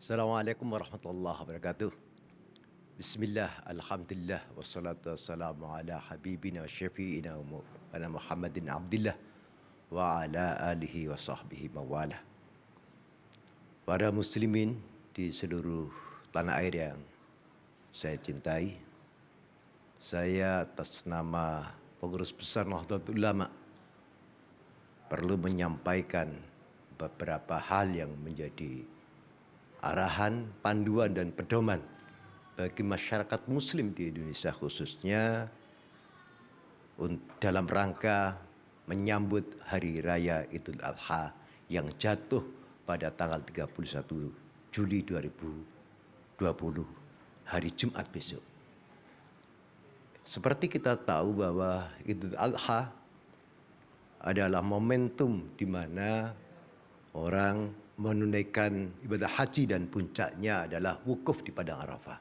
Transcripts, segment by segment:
Assalamualaikum warahmatullahi wabarakatuh. Bismillah, alhamdulillah, wassalatu wassalamu ala habibina wa syafi'ina wa Muhammadin abdillah wa ala alihi wa sahbihi mawala. Para muslimin di seluruh tanah air yang saya cintai, saya atas nama Pengurus Besar Nahdlatul Ulama perlu menyampaikan beberapa hal yang menjadi arahan, panduan dan pedoman bagi masyarakat muslim di Indonesia khususnya dalam rangka menyambut Hari Raya Idul Adha yang jatuh pada tanggal 31 Juli 2020, hari Jumat besok. Seperti kita tahu bahwa Idul Adha adalah momentum di mana orang menunaikan ibadah haji dan puncaknya adalah wukuf di padang Arafah.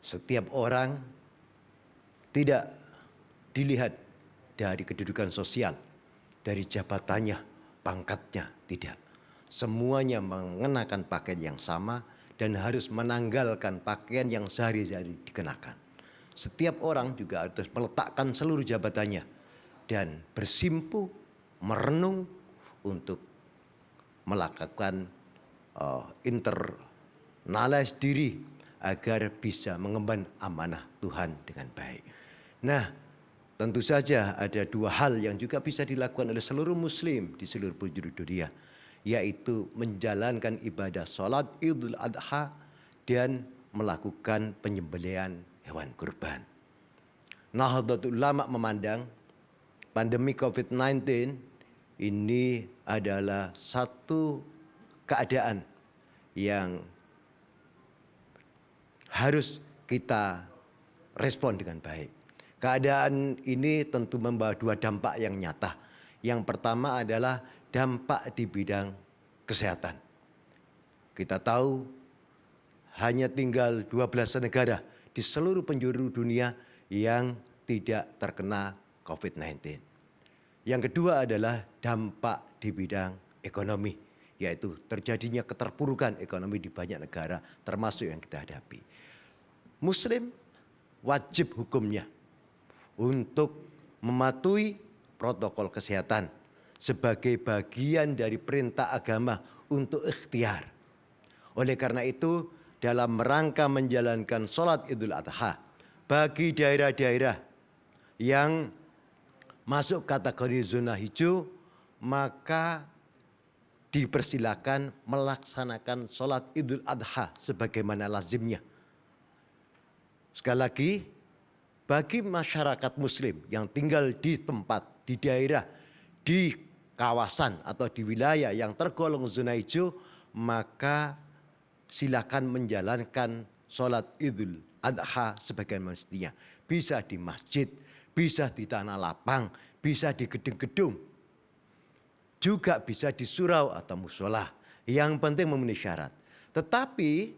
Setiap orang tidak dilihat dari kedudukan sosial, dari jabatannya, pangkatnya, tidak. Semuanya mengenakan pakaian yang sama dan harus menanggalkan pakaian yang sehari-hari dikenakan. Setiap orang juga harus meletakkan seluruh jabatannya dan bersimpu, merenung untuk melakukan internalize diri agar bisa mengemban amanah Tuhan dengan baik. Nah, tentu saja ada dua hal yang juga bisa dilakukan oleh seluruh muslim di seluruh penjuru dunia, yaitu menjalankan ibadah sholat Idul Adha dan melakukan penyembelihan hewan kurban. Nahdlatul Ulama memandang pandemi COVID-19 ini adalah satu keadaan yang harus kita respon dengan baik. Keadaan ini tentu membawa dua dampak yang nyata. Yang pertama adalah dampak di bidang kesehatan. Kita tahu hanya tinggal 12 negara di seluruh penjuru dunia yang tidak terkena COVID-19. Yang kedua adalah dampak di bidang ekonomi, yaitu terjadinya keterpurukan ekonomi di banyak negara termasuk yang kita hadapi. Muslim wajib hukumnya untuk mematuhi protokol kesehatan sebagai bagian dari perintah agama untuk ikhtiar. Oleh karena itu, dalam rangka menjalankan sholat Idul Adha bagi daerah-daerah yang masuk kategori zona hijau, maka dipersilakan melaksanakan sholat Idul Adha sebagaimana lazimnya. Sekali lagi, bagi masyarakat muslim yang tinggal di tempat, di daerah, di kawasan atau di wilayah yang tergolong zona hijau, maka silakan menjalankan sholat Idul Adha sebagaimana mestinya. Bisa di masjid, bisa di tanah lapang, bisa di gedung-gedung, juga bisa di surau atau musola. Yang penting memenuhi syarat. Tetapi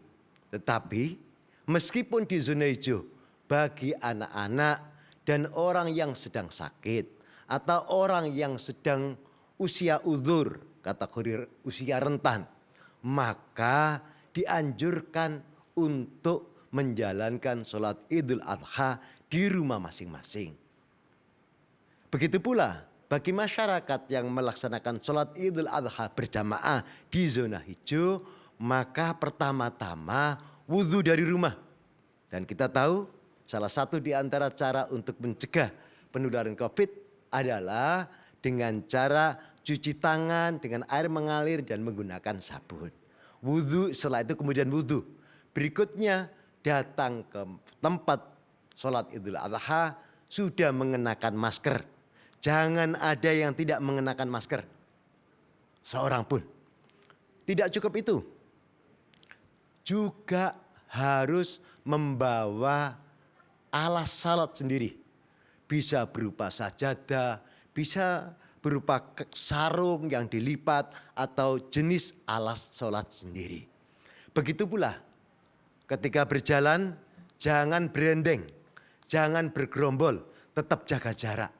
meskipun di zona hijau, bagi anak-anak dan orang yang sedang sakit atau orang yang sedang usia uzur, kategori usia rentan, maka dianjurkan untuk menjalankan sholat Idul Adha di rumah masing-masing. Begitu pula bagi masyarakat yang melaksanakan sholat Idul Adha berjamaah di zona hijau, maka pertama-tama wudhu dari rumah. Dan kita tahu salah satu di antara cara untuk mencegah penularan COVID adalah dengan cara cuci tangan dengan air mengalir dan menggunakan sabun. Wudhu, setelah itu kemudian wudhu. Berikutnya datang ke tempat sholat Idul Adha sudah mengenakan masker. Jangan ada yang tidak mengenakan masker, seorang pun. Tidak cukup itu, juga harus membawa alas salat sendiri. Bisa berupa sajadah, bisa berupa sarung yang dilipat atau jenis alas salat sendiri. Begitu pula ketika berjalan jangan berendeng, jangan bergerombol, tetap jaga jarak.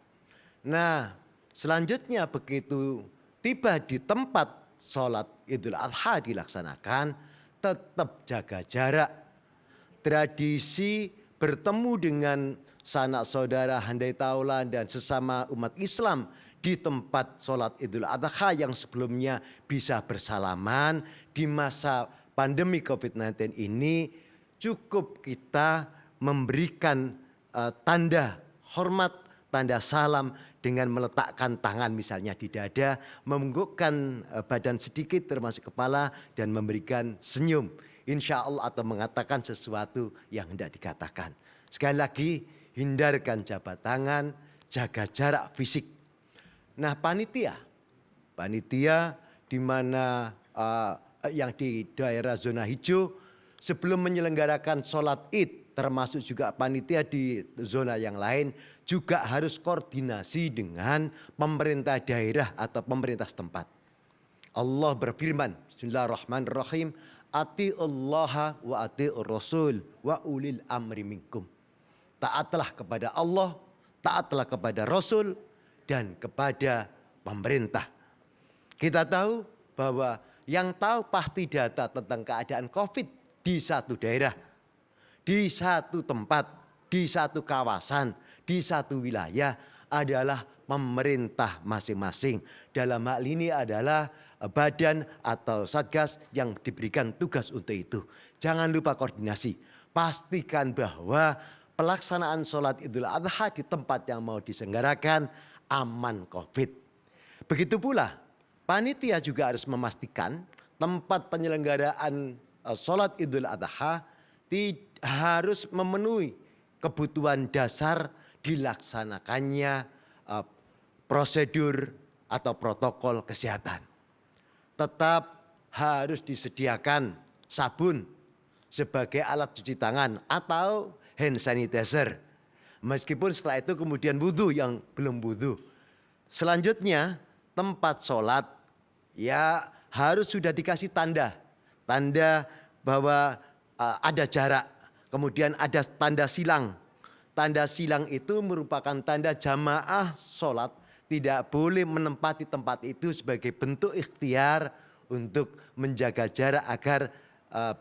Nah, selanjutnya begitu tiba di tempat sholat Idul Adha dilaksanakan, tetap jaga jarak. Tradisi bertemu dengan sanak saudara, handai taulan dan sesama umat Islam di tempat sholat Idul Adha yang sebelumnya bisa bersalaman, di masa pandemi COVID-19 ini cukup kita memberikan tanda hormat, tanda salam dengan meletakkan tangan misalnya di dada, mengunggukkan badan sedikit termasuk kepala dan memberikan senyum. Insya Allah atau mengatakan sesuatu yang hendak dikatakan. Sekali lagi, hindarkan jabat tangan, jaga jarak fisik. Nah, panitia di mana yang di daerah zona hijau sebelum menyelenggarakan sholat Id, termasuk juga panitia di zona yang lain juga harus koordinasi dengan pemerintah daerah atau pemerintah setempat. Allah berfirman, Bismillahirrahmanirrahim, Atiullaha wa atiur rasul wa ulil amri minkum. Taatlah kepada Allah, taatlah kepada Rasul dan kepada pemerintah. Kita tahu bahwa yang tahu pasti data tentang keadaan COVID di satu daerah, di satu tempat, di satu kawasan, di satu wilayah adalah pemerintah masing-masing. Dalam hal ini adalah badan atau satgas yang diberikan tugas untuk itu. Jangan lupa koordinasi. Pastikan bahwa pelaksanaan sholat Idul Adha di tempat yang mau diselenggarakan aman COVID. Begitu pula panitia juga harus memastikan tempat penyelenggaraan sholat Idul Adha harus memenuhi kebutuhan dasar dilaksanakannya prosedur atau protokol kesehatan. Tetap harus disediakan sabun sebagai alat cuci tangan atau hand sanitizer. Meskipun setelah itu kemudian wudhu yang belum wudhu. Selanjutnya tempat sholat ya harus sudah dikasih tanda bahwa ada jarak. Kemudian ada tanda silang. Tanda silang itu merupakan tanda jamaah sholat tidak boleh menempati tempat itu sebagai bentuk ikhtiar untuk menjaga jarak agar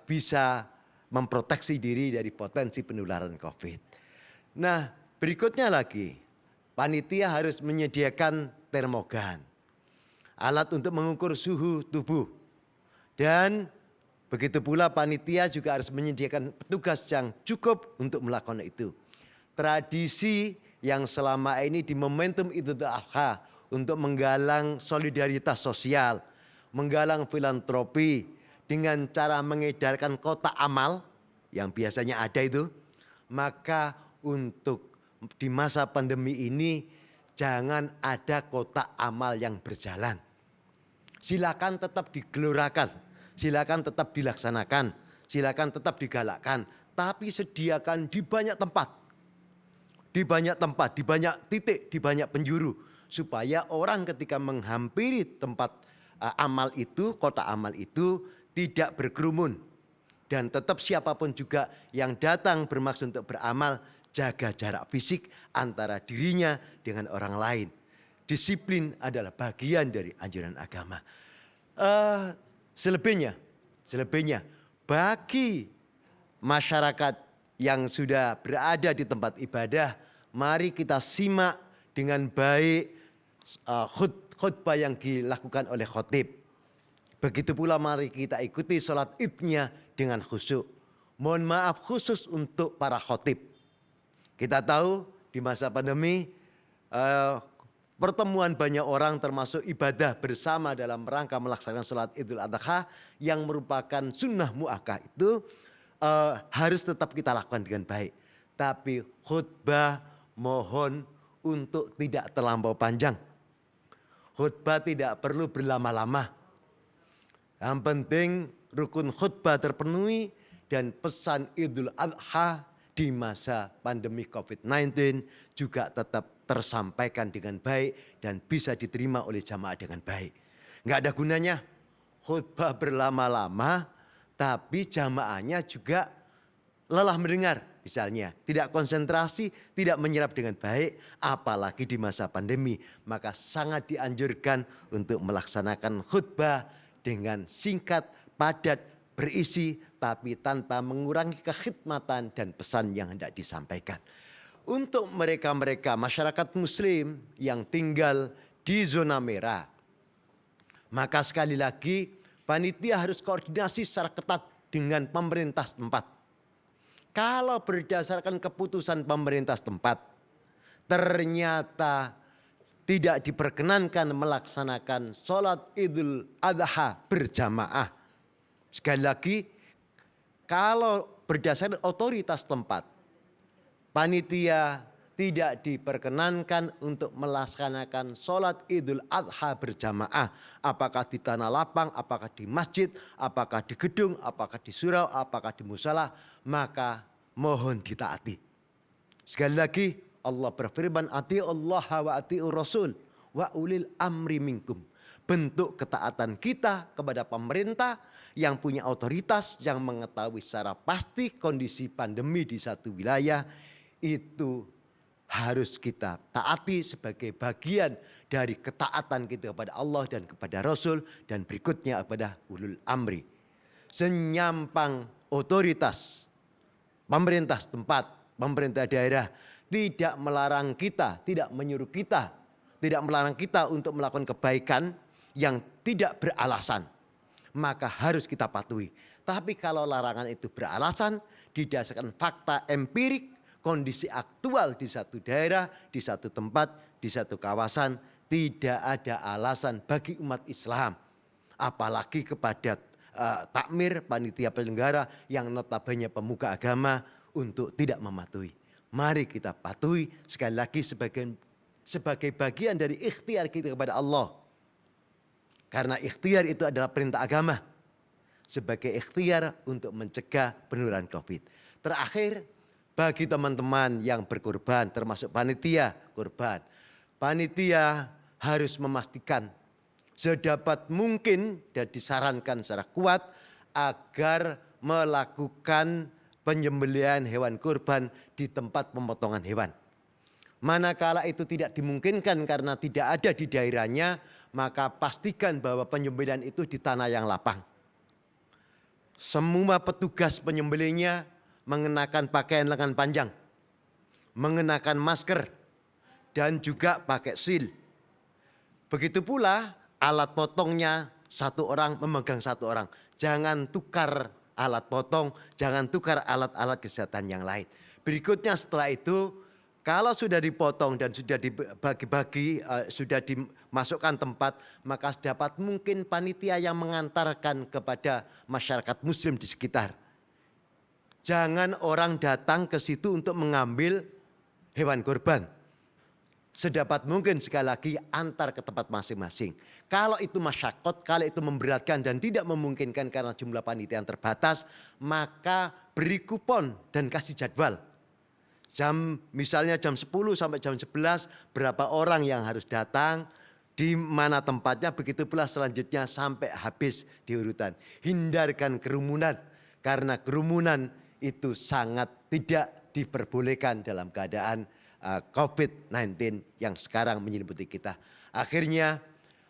bisa memproteksi diri dari potensi penularan COVID. Nah, berikutnya lagi, panitia harus menyediakan termogan, alat untuk mengukur suhu tubuh. Dan begitu pula panitia juga harus menyediakan petugas yang cukup untuk melakukan itu. Tradisi yang selama ini di momentum Idul Adha untuk menggalang solidaritas sosial, menggalang filantropi dengan cara mengedarkan kotak amal yang biasanya ada itu, maka untuk di masa pandemi ini jangan ada kotak amal yang berjalan. Silakan tetap digelorakan, silakan tetap dilaksanakan, silakan tetap digalakkan, tapi sediakan di banyak tempat. Di banyak tempat, di banyak titik, di banyak penjuru. Supaya orang ketika menghampiri tempat amal itu, kotak amal itu tidak berkerumun. Dan tetap siapapun juga yang datang bermaksud untuk beramal, jaga jarak fisik antara dirinya dengan orang lain. Disiplin adalah bagian dari anjuran agama. Selebihnya bagi masyarakat yang sudah berada di tempat ibadah, mari kita simak dengan baik khutbah yang dilakukan oleh khotib. Begitu pula mari kita ikuti sholat idnya dengan khusyuk. Mohon maaf khusus untuk para khotib. Kita tahu di masa pandemi pertemuan banyak orang termasuk ibadah bersama dalam rangka melaksanakan sholat Idul Adha yang merupakan sunnah muakkad itu harus tetap kita lakukan dengan baik. Tapi khutbah mohon untuk tidak terlampau panjang. Khutbah tidak perlu berlama-lama. Yang penting rukun khutbah terpenuhi dan pesan Idul Adha di masa pandemi COVID-19 juga tetap tersampaikan dengan baik dan bisa diterima oleh jamaah dengan baik. Nggak ada gunanya khutbah berlama-lama tapi jamaahnya juga lelah mendengar misalnya. Tidak konsentrasi, tidak menyerap dengan baik apalagi di masa pandemi. Maka sangat dianjurkan untuk melaksanakan khutbah dengan singkat, padat, berisi tapi tanpa mengurangi kekhidmatan dan pesan yang hendak disampaikan. Untuk mereka-mereka masyarakat muslim yang tinggal di zona merah, maka sekali lagi panitia harus koordinasi secara ketat dengan pemerintah setempat. Kalau berdasarkan keputusan pemerintah setempat ternyata tidak diperkenankan melaksanakan sholat Idul Adha berjamaah. Sekali lagi, kalau berdasarkan otoritas tempat, panitia tidak diperkenankan untuk melaksanakan sholat Idul Adha berjamaah. Apakah di tanah lapang, apakah di masjid, apakah di gedung, apakah di surau, apakah di musala, maka mohon ditaati. Sekali lagi, Allah berfirman, ati'ullaha wa ati'ur rasul wa ulil amri minkum. Bentuk ketaatan kita kepada pemerintah yang punya otoritas, yang mengetahui secara pasti kondisi pandemi di satu wilayah, itu harus kita taati sebagai bagian dari ketaatan kita kepada Allah dan kepada Rasul, dan berikutnya kepada ulul amri. Senyampang otoritas pemerintah setempat, pemerintah daerah tidak melarang kita, tidak menyuruh kita, tidak melarang kita untuk melakukan kebaikan yang tidak beralasan, maka harus kita patuhi. Tapi kalau larangan itu beralasan, didasarkan fakta empirik, kondisi aktual di satu daerah, di satu tempat, di satu kawasan, tidak ada alasan bagi umat Islam, apalagi kepada takmir, panitia penyelenggara yang notabene pemuka agama, untuk tidak mematuhi. Mari kita patuhi, sekali lagi sebagai bagian dari ikhtiar kita kepada Allah. Karena ikhtiar itu adalah perintah agama, sebagai ikhtiar untuk mencegah penularan COVID. Terakhir, bagi teman-teman yang berkorban, termasuk panitia korban, panitia harus memastikan sedapat mungkin dan disarankan secara kuat agar melakukan penyembelihan hewan kurban di tempat pemotongan hewan. Manakala itu tidak dimungkinkan karena tidak ada di daerahnya, maka pastikan bahwa penyembelihan itu di tanah yang lapang. Semua petugas penyembelihnya mengenakan pakaian lengan panjang, mengenakan masker, dan juga pakai sil. Begitu pula alat potongnya, satu orang memegang satu orang. Jangan tukar alat potong, jangan tukar alat-alat kesehatan yang lain. Berikutnya setelah itu, kalau sudah dipotong dan sudah dibagi-bagi, sudah dimasukkan tempat, maka sedapat mungkin panitia yang mengantarkan kepada masyarakat muslim di sekitar. Jangan orang datang ke situ untuk mengambil hewan kurban. Sedapat mungkin sekali lagi antar ke tempat masing-masing. Kalau itu masyakot, kalau itu memberatkan dan tidak memungkinkan karena jumlah panitia yang terbatas, maka beri kupon dan kasih jadwal. Misalnya jam 10 sampai jam 11 berapa orang yang harus datang, di mana tempatnya, begitu pula selanjutnya sampai habis di urutan. Hindarkan kerumunan, karena kerumunan itu sangat tidak diperbolehkan dalam keadaan COVID-19 yang sekarang menyelimuti kita. Akhirnya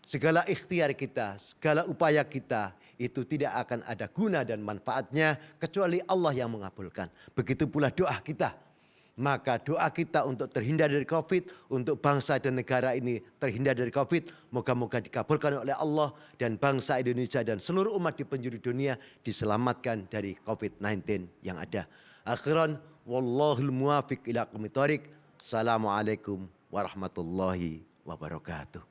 segala ikhtiar kita, segala upaya kita itu tidak akan ada guna dan manfaatnya kecuali Allah yang mengabulkan. Begitu pula doa kita. Maka doa kita untuk terhindar dari COVID, untuk bangsa dan negara ini terhindar dari COVID, moga-moga dikabulkan oleh Allah dan bangsa Indonesia dan seluruh umat di penjuru dunia diselamatkan dari COVID-19 yang ada. Akhiran, wallahul muwafiq ila aqwamit thoriq. Assalamualaikum warahmatullahi wabarakatuh.